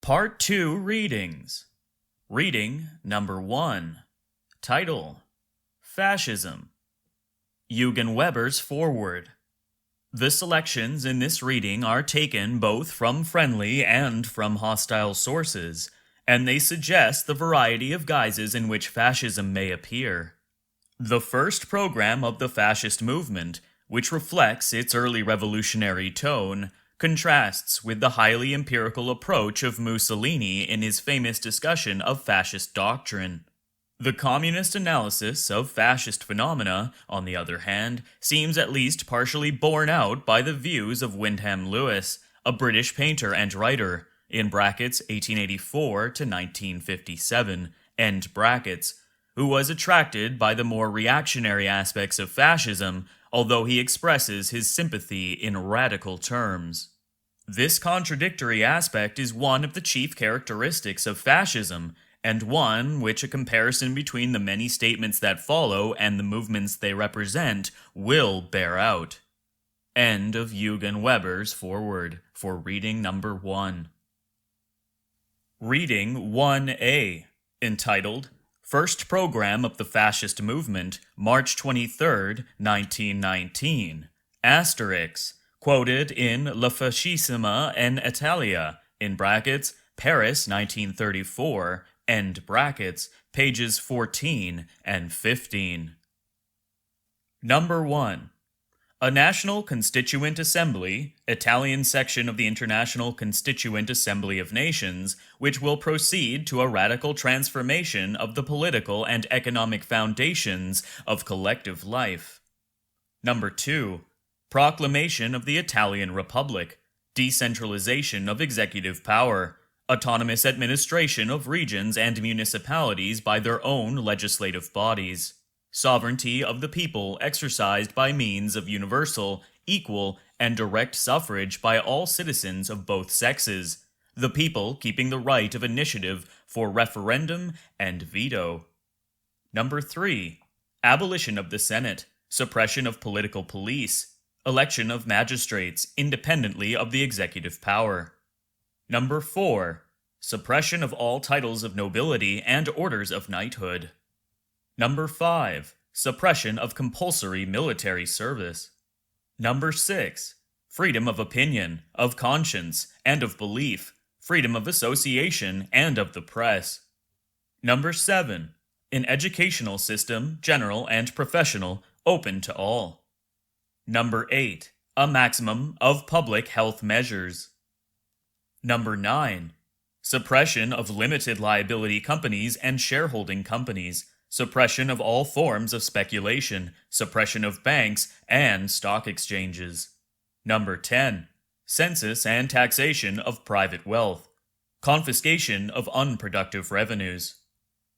Part 2 Readings. Reading number 1. Title: Fascism. Eugen Weber's Foreword. The selections in this reading are taken both from friendly and from hostile sources, and they suggest the variety of guises in which fascism may appear. The first program of the fascist movement, which reflects its early revolutionary tone, contrasts with the highly empirical approach of Mussolini in his famous discussion of fascist doctrine. The communist analysis of fascist phenomena, on the other hand, seems at least partially borne out by the views of Wyndham Lewis, a British painter and writer, in brackets 1884 to 1957, end brackets, who was attracted by the more reactionary aspects of fascism, although he expresses his sympathy in radical terms. This contradictory aspect is one of the chief characteristics of fascism, and one which a comparison between the many statements that follow and the movements they represent will bear out. End of Eugen Weber's foreword for reading number 1. Reading 1A, entitled First Program of the Fascist Movement, March 23, 1919, asterisk, quoted in Le Fascisme en Italia, in brackets, Paris 1934, end brackets, pages 14 and 15. Number 1. A National Constituent Assembly, Italian section of the International Constituent Assembly of Nations, which will proceed to a radical transformation of the political and economic foundations of collective life. Number 2. Proclamation of the Italian Republic, decentralization of executive power, autonomous administration of regions and municipalities by their own legislative bodies, sovereignty of the people exercised by means of universal, equal, and direct suffrage by all citizens of both sexes, the people keeping the right of initiative for referendum and veto. Number 3. Abolition of the Senate, suppression of political police, election of magistrates independently of the executive power. Number 4. Suppression of all titles of nobility and orders of knighthood. Number 5. Suppression of compulsory military service. Number 6. Freedom of opinion, of conscience, and of belief, freedom of association and of the press. Number 7. An educational system, general and professional, open to all. Number 8. A maximum of public health measures. Number 9. Suppression of limited liability companies and shareholding companies, suppression of all forms of speculation, suppression of banks and stock exchanges. Number 10. Census and taxation of private wealth, confiscation of unproductive revenues.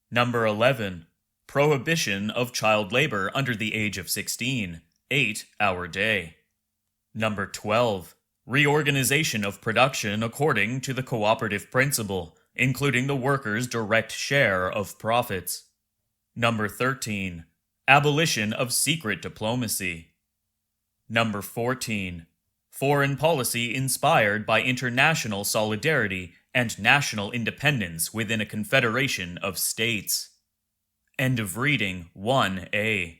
Number 11. Prohibition of child labor under the age of 16, 8-hour day. Number 12. Reorganization of production according to the cooperative principle, including the workers' direct share of profits. Number 13. Abolition of secret diplomacy. Number 14. Foreign policy inspired by international solidarity and national independence within a confederation of states. End of reading 1A.